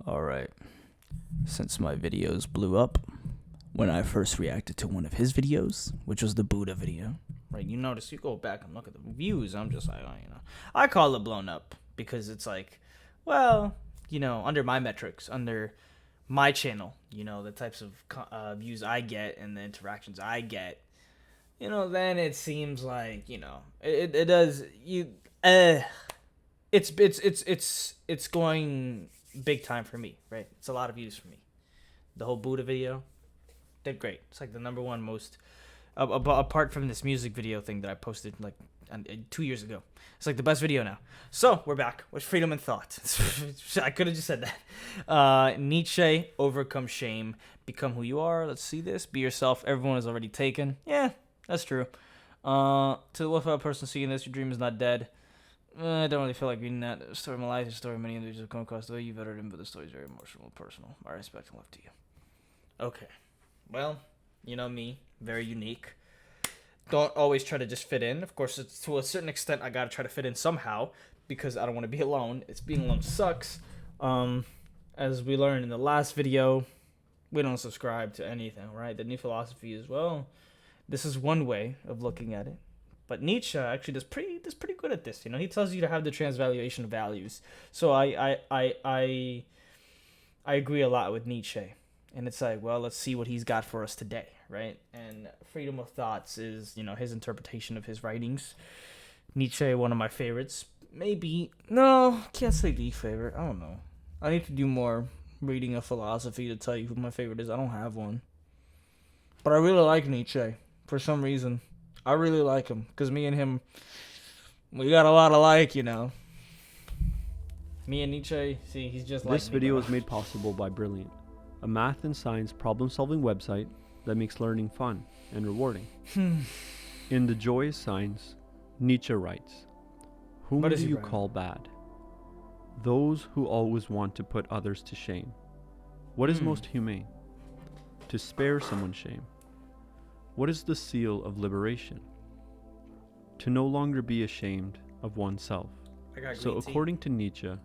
Alright, since my videos blew up when I first reacted to one of his videos, which was the Buddha video, right? You notice, you go back and look at the views, I'm just like, I call it blown up because it's like, well, under my metrics, under my channel, the types of views I get and the interactions I get, then it seems like, it does, it's going big time for me, right? It's a lot of views for me. The whole Buddha video did great. It's like the number one most, apart from this music video thing that I posted like 2 years ago. It's like the best video now. So we're back with freedom and thought. I could have just said that. Nietzsche, overcome shame, become who you are. Let's see this. Be yourself. Everyone is already taken. Yeah, that's true. To the worthwhile person seeing this, your dream is not dead. I don't really feel like reading that. The story of my life is a story of many individuals have come across the way you've uttered them, but the story is very emotional and personal. My respect and love to you. Okay. Well, you know me, very unique. Don't always try to just fit in. Of course, it's, to a certain extent, I gotta try to fit in somehow because I don't want to be alone. Being alone sucks. As we learned in the last video, we don't subscribe to anything, right? The new philosophy is, well, this is one way of looking at it. But Nietzsche actually does pretty good at this. He tells you to have the transvaluation of values. So I agree a lot with Nietzsche. And it's like, well, let's see what he's got for us today, right? And freedom of thoughts is, his interpretation of his writings. Nietzsche, one of my favorites. Maybe, no, can't say the favorite. I don't know. I need to do more reading of philosophy to tell you who my favorite is. I don't have one. But I really like Nietzsche for some reason. I really like him because me and him, we got a lot alike, Me and Nietzsche, see, he's just like This video was made possible by Brilliant, a math and science problem-solving website that makes learning fun and rewarding. In The Joyous Signs, Nietzsche writes, "Whom do you call bad? Those who always want to put others to shame. What is most humane? To spare someone shame. What is the seal of liberation? To no longer be ashamed of oneself." So according to Nietzsche,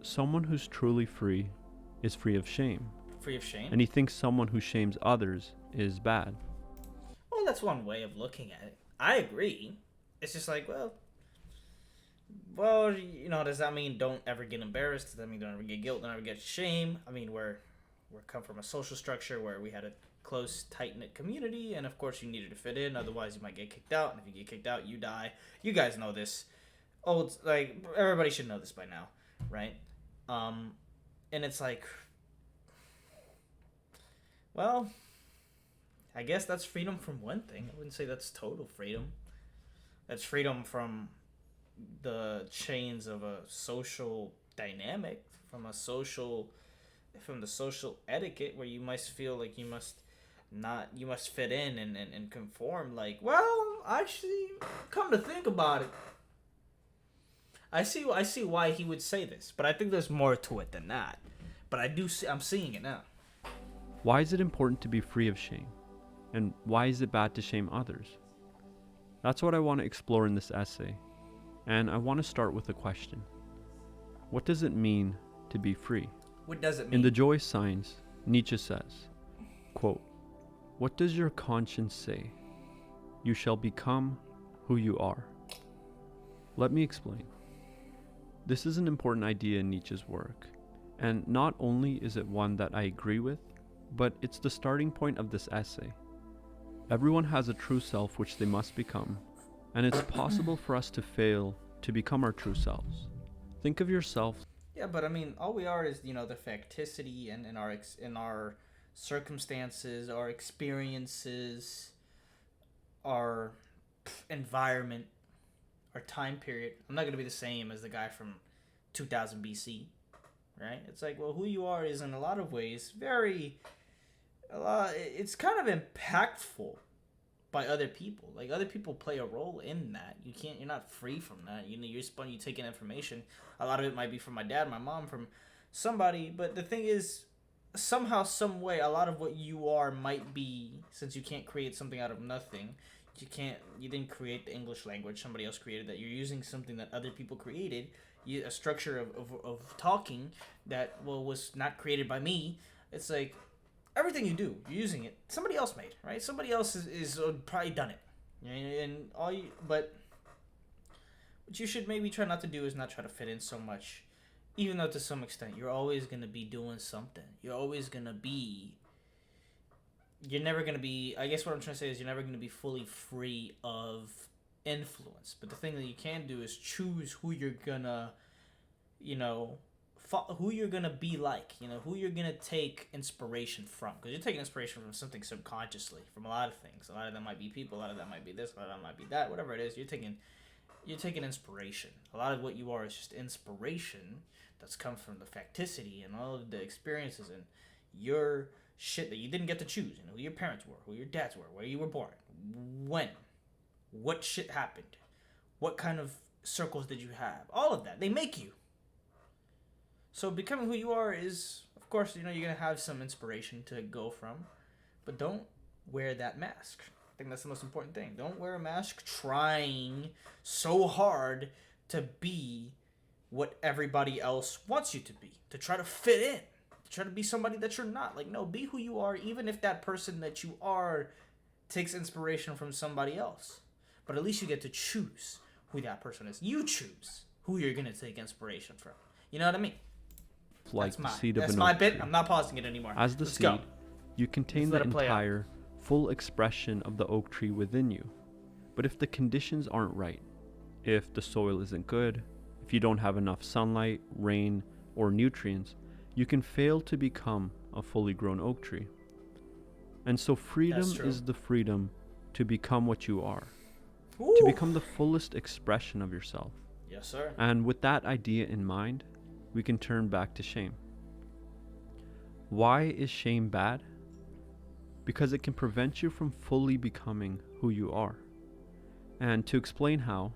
someone who's truly free is free of shame. Free of shame? And he thinks someone who shames others is bad. Well, that's one way of looking at it. I agree. It's just like, well, does that mean don't ever get embarrassed? Does that mean don't ever get guilt, don't ever get shame? I mean, we're come from a social structure where we had a close, tight-knit community, and of course you needed to fit in, otherwise you might get kicked out, and if you get kicked out, you die. You guys know this. It's like, everybody should know this by now, right? And it's like, well, I guess that's freedom from one thing. I wouldn't say that's total freedom. That's freedom from the chains of a social dynamic, from the social etiquette where you must feel like you must fit in and conform. Like, well, actually, come to think about it, I see why he would say this, but I think there's more to it than that. But I'm seeing it now. Why is it important to be free of shame? And why is it bad to shame others? That's what I want to explore in this essay. And I want to start with a question. What does it mean to be free? What does it mean? In The Joyous Signs, Nietzsche says, quote, "What does your conscience say? You shall become who you are." Let me explain. This is an important idea in Nietzsche's work, and not only is it one that I agree with, but it's the starting point of this essay. Everyone has a true self which they must become, and it's possible for us to fail to become our true selves. Think of yourself. Yeah, but I mean, all we are is, the facticity and in our circumstances, our experiences, our environment, our time period. I'm not gonna be the same as the guy from 2000 BC, right? It's like, well, who you are is in a lot of ways it's kind of impactful by other people. Like, other people play a role in that. You're not free from that. You take in information. A lot of it might be from my dad, my mom, from somebody. But the thing is, somehow, some way, a lot of what you are might be, since you can't create something out of nothing. You didn't create the English language. Somebody else created that. You're using something that other people created. a structure of talking that was not created by me. It's like everything you do, you're using it. Somebody else made, right? Somebody else is probably done it, and all you. But what you should maybe try not to do is not try to fit in so much, even though to some extent you're always gonna be doing something. You're always gonna be. You're never gonna be. I guess what I'm trying to say is you're never gonna be fully free of influence. But the thing that you can do is choose who you're gonna, you know, who you're gonna be like. Who you're gonna take inspiration from. Because you're taking inspiration from something subconsciously, from a lot of things. A lot of that might be people. A lot of that might be this. A lot of that might be that. Whatever it is, you're taking inspiration. A lot of what you are is just inspiration that's come from the facticity and all of the experiences and your shit that you didn't get to choose. Who your parents were, who your dads were, where you were born, when, what shit happened, what kind of circles did you have. All of that. They make you. So becoming who you are is, of course, you're going to have some inspiration to go from, but don't wear that mask. I think that's the most important thing. Don't wear a mask trying so hard to be what everybody else wants you to be, to try to fit in, to try to be somebody that you're not. Like, no, be who you are, even if that person that you are takes inspiration from somebody else. But at least you get to choose who that person is. You choose who you're going to take inspiration from. You know what I mean? Like That's my bit. I'm not pausing it anymore. As the Let's seed, go. you contain the entire full expression of the oak tree within you. But if the conditions aren't right, if the soil isn't good, if you don't have enough sunlight, rain, or nutrients, you can fail to become a fully grown oak tree. And so freedom is the freedom to become what you are. Ooh. To become the fullest expression of yourself. Yes, sir. And with that idea in mind, we can turn back to shame. Why is shame bad? Because it can prevent you from fully becoming who you are. And to explain how,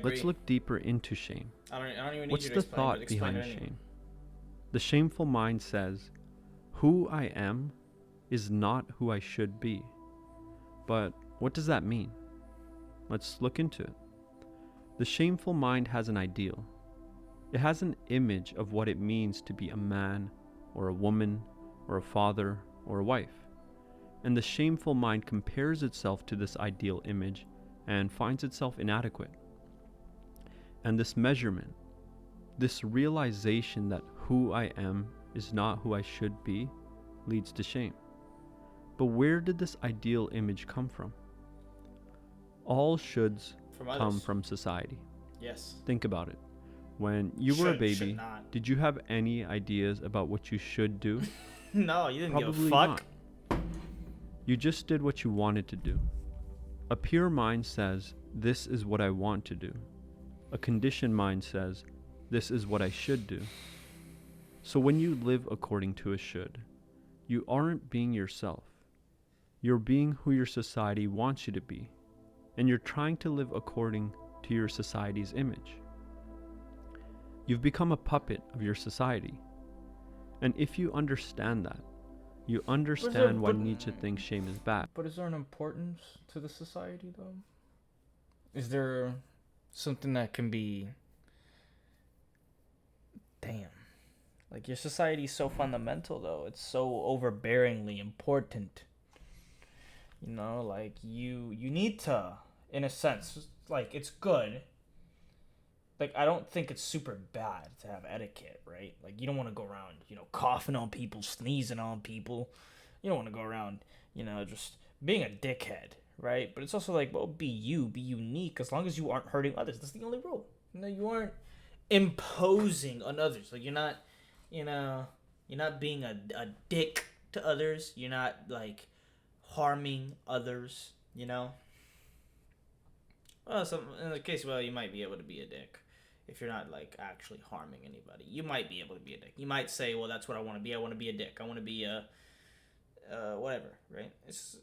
let's look deeper into shame. I don't even need What's you to the explain, thought behind shame? The shameful mind says, who I am is not who I should be. But what does that mean? Let's look into it. The shameful mind has an ideal. It has an image of what it means to be a man, or a woman, or a father, or a wife. And the shameful mind compares itself to this ideal image and finds itself inadequate. And this measurement, this realization that who I am is not who I should be, leads to shame. But where did this ideal image come from? All shoulds come from society. Yes. Think about it. When you were a baby, did you have any ideas about what you should do? No, you didn't Probably give a fuck. Not. You just did what you wanted to do. A pure mind says, this is what I want to do. A conditioned mind says, this is what I should do. So when you live according to a should, you aren't being yourself. You're being who your society wants you to be, and you're trying to live according to your society's image. You've become a puppet of your society. And if you understand that, you understand why Nietzsche thinks shame is bad. But is there an importance to the society, though? Is there something that can be... Damn. Like, your society is so fundamental, though. It's so overbearingly important. Like, you need to, in a sense, like, it's good. Like, I don't think it's super bad to have etiquette, right? Like, you don't want to go around, coughing on people, sneezing on people. You don't want to go around, just being a dickhead, right? But it's also like, well, be you, be unique, as long as you aren't hurting others. That's the only rule. You aren't imposing on others. Like, you're not, you're not being a dick to others. You're not, like, harming others, Well, in the case, you might be able to be a dick. If you're not, like, actually harming anybody, you might be able to be a dick. You might say, well, that's what I want to be. I want to be a dick. I want to be a, whatever, right?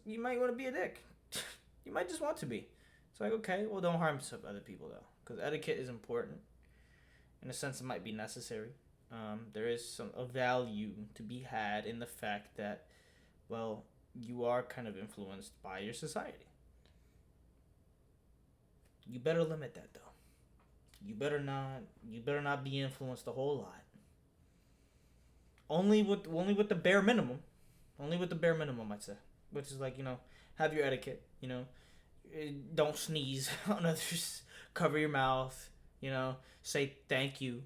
You might want to be a dick. You might just want to be. It's like, okay, well, don't harm some other people, though. Because etiquette is important. In a sense, it might be necessary. There is a value to be had in the fact that, well, you are kind of influenced by your society. You better limit that, though. You better not be influenced a whole lot. Only with the bare minimum. Only with the bare minimum, I'd say. Which is like, have your etiquette, don't sneeze on others, cover your mouth, say thank you,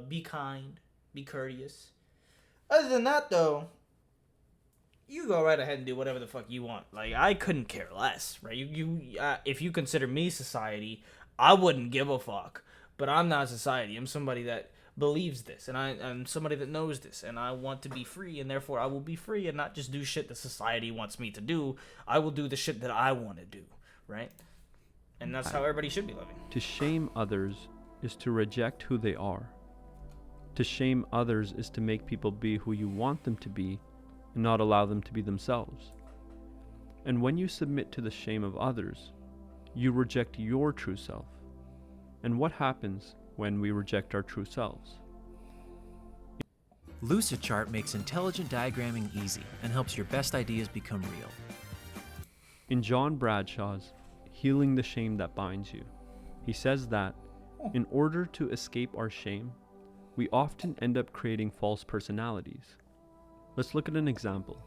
be kind, be courteous. Other than that, though, you go right ahead and do whatever the fuck you want. Like, I couldn't care less, right? If you consider me society, I wouldn't give a fuck. But I'm not society. I'm somebody that believes this, and I'm somebody that knows this, and I want to be free, and therefore I will be free and not just do shit that society wants me to do. I will do the shit that I want to do, right? And that's how everybody should be living. To shame others is to reject who they are. To shame others is to make people be who you want them to be and not allow them to be themselves. And when you submit to the shame of others, you reject your true self. And what happens when we reject our true selves? Lucidchart makes intelligent diagramming easy and helps your best ideas become real. In John Bradshaw's Healing the Shame That Binds You, he says that in order to escape our shame, we often end up creating false personalities. Let's look at an example.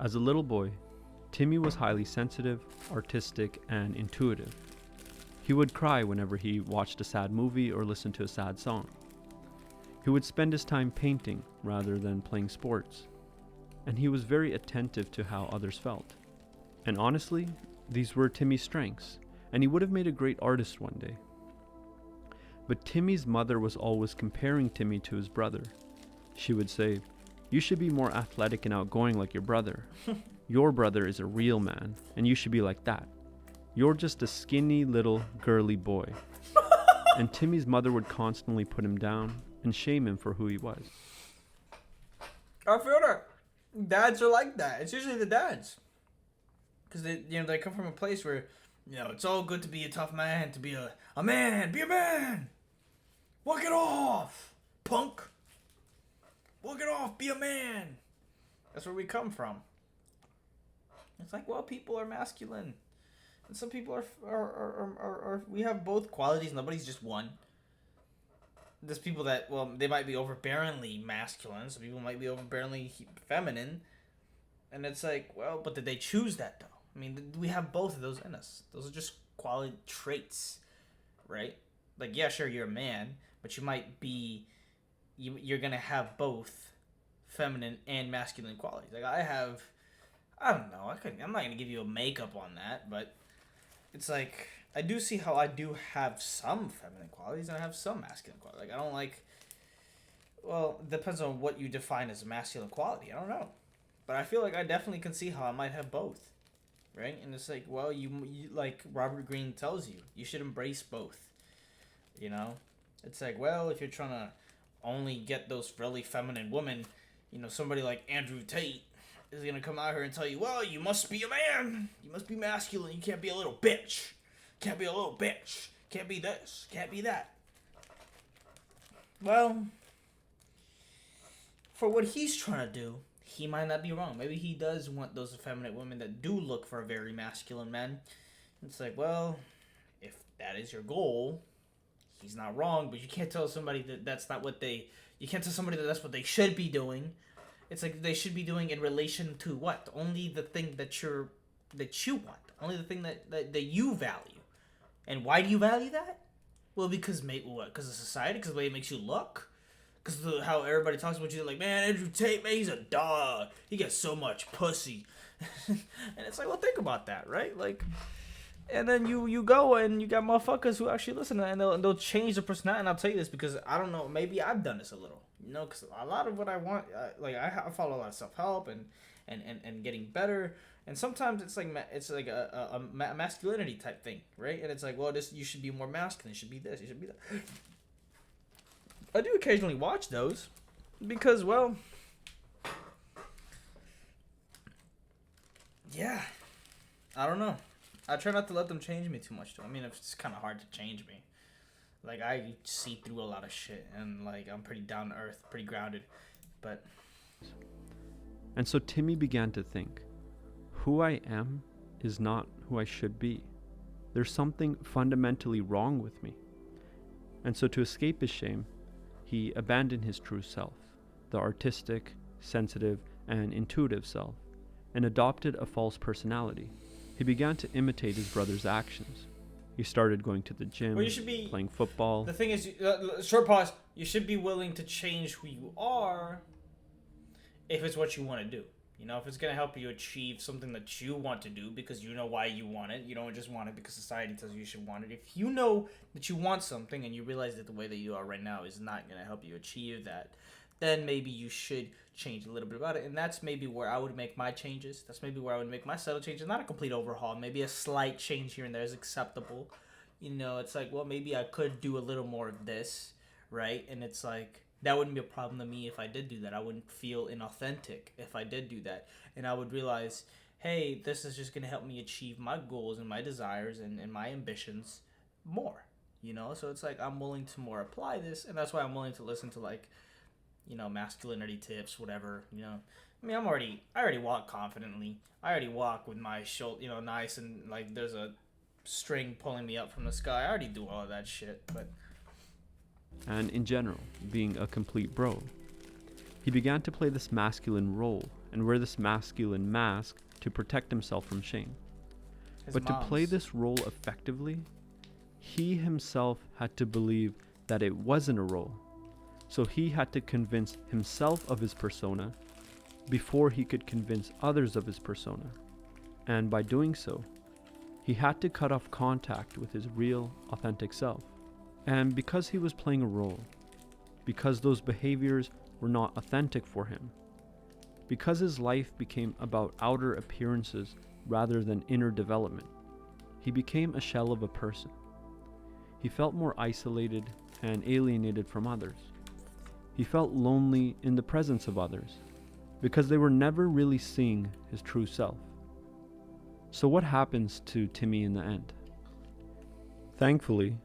As a little boy, Timmy was highly sensitive, artistic, and intuitive. He would cry whenever he watched a sad movie or listened to a sad song. He would spend his time painting rather than playing sports. And he was very attentive to how others felt. And honestly, these were Timmy's strengths, and he would have made a great artist one day. But Timmy's mother was always comparing Timmy to his brother. She would say, "You should be more athletic and outgoing like your brother. Your brother is a real man, and you should be like that. You're just a skinny little girly boy." And Timmy's mother would constantly put him down and shame him for who he was. I feel that dads are like that. It's usually the dads, because they come from a place where it's all good to be a tough man, to be a man, be a man. Walk it off, punk. Walk it off, be a man. That's where we come from. It's like, well, people are masculine, and some people are we have both qualities. Nobody's just one. There's people that, well, they might be overbearingly masculine. Some people might be overbearingly feminine. And it's like, well, but did they choose that, though? I mean, we have both of those in us. Those are just quality traits, right? Like, yeah, sure, you're a man, but you might be, you're going to have both feminine and masculine qualities. Like, I don't know, I'm not going to give you a makeup on that, but it's like, I do see how I do have some feminine qualities and I have some masculine qualities. Like, I don't like, well, it depends on what you define as a masculine quality. I don't know. But I feel like I definitely can see how I might have both, right? And it's like, well, you like Robert Greene tells you, you should embrace both, It's like, well, if you're trying to only get those really feminine women, somebody like Andrew Tate is going to come out here and tell you, well, you must be a man. You must be masculine. You can't be a little bitch. Can't be a little bitch. Can't be this. Can't be that. Well, for what he's trying to do, he might not be wrong. Maybe he does want those effeminate women that do look for a very masculine man. It's like, well, if that is your goal, he's not wrong, but you can't tell somebody that that's not what you can't tell somebody that that's what they should be doing. It's like they should be doing in relation to what? Only the thing that you want. Only the thing that you value. And why do you value that? Well, because Because of society? Because of the way it makes you look? Because of how everybody talks about you, like, man, Andrew Tate, man, he's a dog. He gets so much pussy. And it's like, well, think about that, right? Like, and then you go and you got motherfuckers who actually listen and they'll change their personality. And I'll tell you this because I don't know, maybe I've done this a little, because a lot of what I want, I follow a lot of self-help and getting better. And sometimes it's like a masculinity type thing, right? And it's like, well, you should be more masculine. You should be this. You should be that. I do occasionally watch those because, well, yeah, I don't know. I try not to let them change me too much, though. I mean, it's kind of hard to change me. Like, I see through a lot of shit, and, like, I'm pretty down to earth, pretty grounded, but... And so Timmy began to think, who I am is not who I should be. there's something fundamentally wrong with me. And so to escape his shame, he abandoned his true self, the artistic, sensitive, and intuitive self, and adopted a false personality. He began to imitate his brother's actions. He started going to the gym, playing football. The thing is, short pause, you should be willing to change who you are if it's what you want to do. You know, if it's going to help you achieve something that you want to do because you know why you want it. You don't just want it because society tells you should want it. If you know that you want something and you realize that the way that you are right now is not going to help you achieve that, then maybe you should change a little bit about it. And that's maybe where I would make my changes. That's maybe where I would make my subtle changes. Not a complete overhaul. Maybe a slight change here and there is acceptable. You know, it's like, well, maybe I could do a little more of this, right? And it's like, that wouldn't be a problem to me if I did do that. I wouldn't feel inauthentic if I did do that. And I would realize, hey, this is just going to help me achieve my goals and my desires and my ambitions more, you know? So it's like, I'm willing to more apply this. And that's why I'm willing to listen to, like, you know, masculinity tips, whatever, you know. I mean, I already walk confidently. I already walk with my shoulder, you know, nice, and like there's a string pulling me up from the sky. I already do all of that shit, but... And in general, being a complete bro. He began to play this masculine role and wear this masculine mask to protect himself from shame. But to play this role effectively, he himself had to believe that it wasn't a role. So he had to convince himself of his persona before he could convince others of his persona. And by doing so, he had to cut off contact with his real, authentic self. And because he was playing a role, because those behaviors were not authentic for him, because his life became about outer appearances rather than inner development, he became a shell of a person. He felt more isolated and alienated from others. He felt lonely in the presence of others because they were never really seeing his true self. So what happens to Timmy in the end? Thankfully,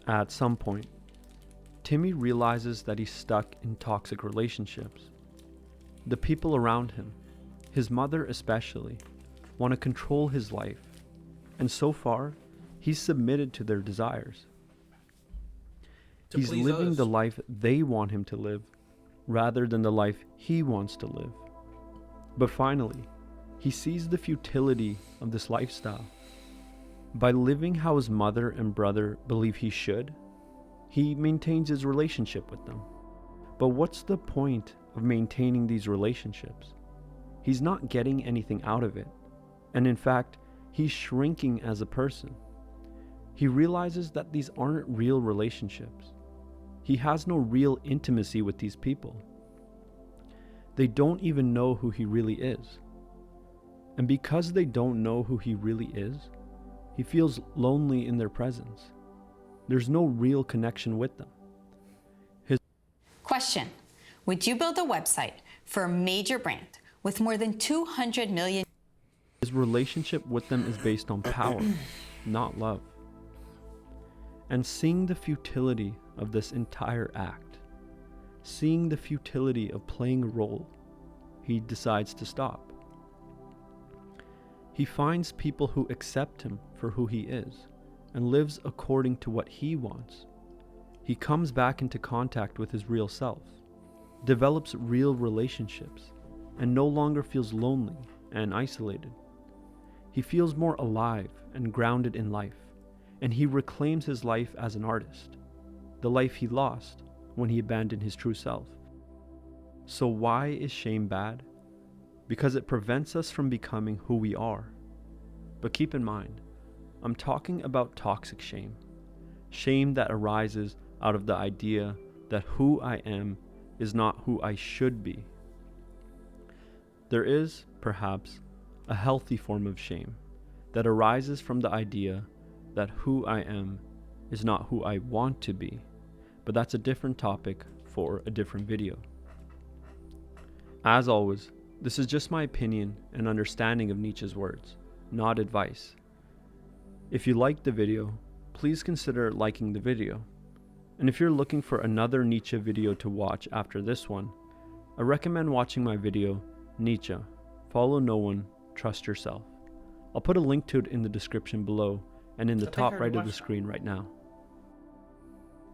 at some point, Timmy realizes that he's stuck in toxic relationships. The people around him, his mother especially, want to control his life, and so far, he's submitted to their desires. He's living others. the life they want him to live, rather than the life he wants to live. But finally, he sees the futility of this lifestyle. By living how his mother and brother believe he should, he maintains his relationship with them. But what's the point of maintaining these relationships? He's not getting anything out of it. And in fact, he's shrinking as a person. He realizes that these aren't real relationships. He has no real intimacy with these people. They don't even know who he really is. And because they don't know who he really is, he feels lonely in their presence. There's no real connection with them. Question: would you build a website for a major brand with more than 200 million? His relationship with them is based on power, not love. And seeing the futility of this entire act, seeing the futility of playing a role, he decides to stop. He finds people who accept him for who he is and lives according to what he wants. He comes back into contact with his real self, develops real relationships, and no longer feels lonely and isolated. He feels more alive and grounded in life, and he reclaims his life as an artist, the life he lost when he abandoned his true self. So why is shame bad? Because it prevents us from becoming who we are. But keep in mind, I'm talking about toxic shame. Shame that arises out of the idea that who I am is not who I should be. There is, perhaps, a healthy form of shame that arises from the idea that who I am is not who I want to be, but that's a different topic for a different video. As always, this is just my opinion and understanding of Nietzsche's words, not advice. If you liked the video, please consider liking the video. And if you're looking for another Nietzsche video to watch after this one, I recommend watching my video, Nietzsche, Follow No One, Trust Yourself. I'll put a link to it in the description below and in the I think I top already right of the watched that. screen right now.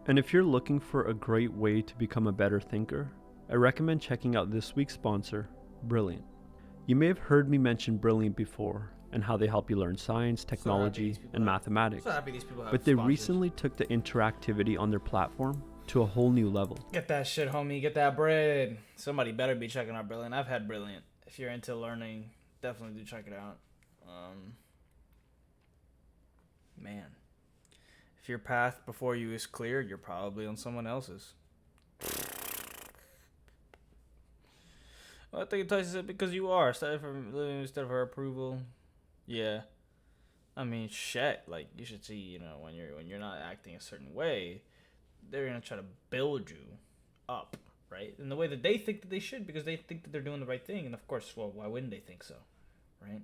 And if you're looking for a great way to become a better thinker, I recommend checking out this week's sponsor, Brilliant. You may have heard me mention Brilliant before and how they help you learn science, technology, and mathematics. So happy these people have But they sponsors. recently took the interactivity on their platform to a whole new level. Get that shit, homie. Get that bread. Somebody better be checking out Brilliant. I've had Brilliant. If you're into learning, definitely do check it out. Man, if your path before you is clear, you're probably on someone else's. Well, I think it touches it because you are. Instead of her approval. Yeah. I mean, shit. Like, you should see, you know, when you're not acting a certain way, they're gonna try to build you up, right? In the way that they think that they should, because they think that they're doing the right thing. And of course, well, why wouldn't they think so, right?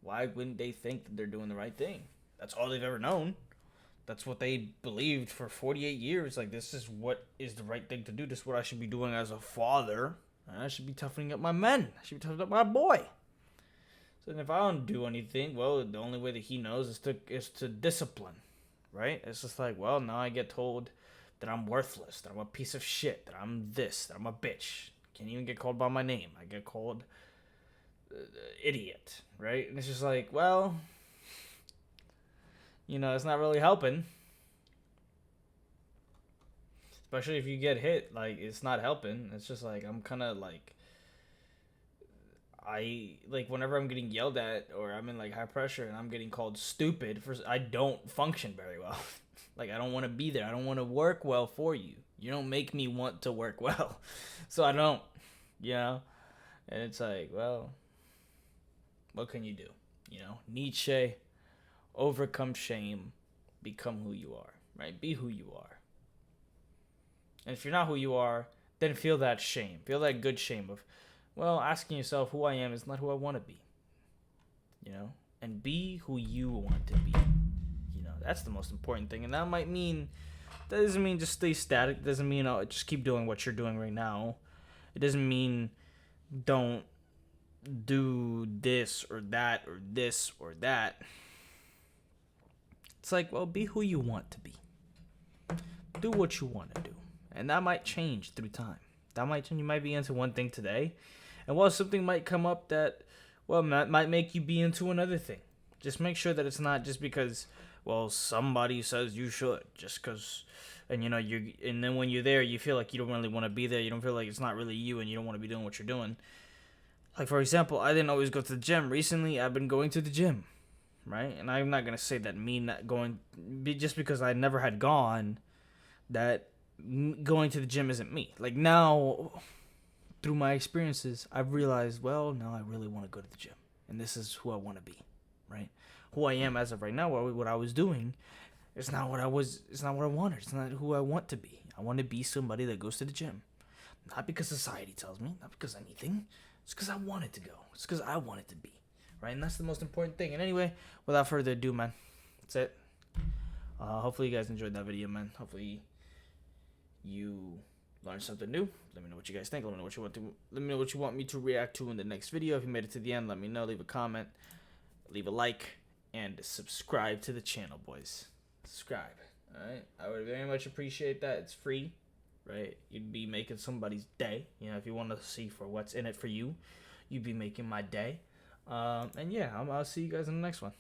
Why wouldn't they think that they're doing the right thing? That's all they've ever known. That's what they believed for 48 years. Like, this is what is the right thing to do. This is what I should be doing as a father. And I should be toughening up my men. I should be toughening up my boy. So if I don't do anything, well, the only way that he knows is to discipline, right? It's just like, well, now I get told that I'm worthless, that I'm a piece of shit, that I'm this, that I'm a bitch. Can't even get called by my name. I get called idiot, right? And it's just like, well, you know, it's not really helping. Especially if you get hit, like, it's not helping. It's just like, I'm kind of like, whenever I'm getting yelled at or I'm in like high pressure and I'm getting called stupid, I don't function very well. Like, I don't want to be there. I don't want to work well for you. You don't make me want to work well. So I don't, you know? And it's like, well, what can you do? You know, Nietzsche, overcome shame, become who you are, right? Be who you are. And if you're not who you are, then feel that shame. Feel that good shame of, well, asking yourself who I am is not who I want to be. You know? And be who you want to be. You know, that's the most important thing. And that doesn't mean just stay static. It doesn't mean just keep doing what you're doing right now. It doesn't mean don't do this or that or this or that. It's like, well, be who you want to be. Do what you want to do. And that might change through time. That might change. You might be into one thing today. And while something might come up that, well, might make you be into another thing. Just make sure that it's not just because, well, somebody says you should. Just because, and you know, and then when you're there, you feel like you don't really want to be there. You don't feel like it's not really you and you don't want to be doing what you're doing. Like, for example, I didn't always go to the gym. Recently, I've been going to the gym, right? And I'm not going to say that me not going, just because I never had gone, that going to the gym isn't me. Like, now, through my experiences, I've realized, well, now I really want to go to the gym. And this is who I want to be, right? Who I am as of right now, what I was doing, it's not what I wanted. It's not who I want to be. I want to be somebody that goes to the gym. Not because society tells me, not because anything. It's because I wanted to go. It's because I wanted to be, right? And that's the most important thing. And anyway, without further ado, man, that's it. Hopefully you guys enjoyed that video, man. Hopefully you learned something new. Let me know what you guys think. Let me know what you want me to react to in the next video. If you made it to the end, let me know. Leave a comment, leave a like, and subscribe to the channel, boys. Subscribe. All right, I would very much appreciate that. It's free, right? You'd be making somebody's day. You know, if you want to see for what's in it for you, you'd be making my day. And yeah, I'll see you guys in the next one.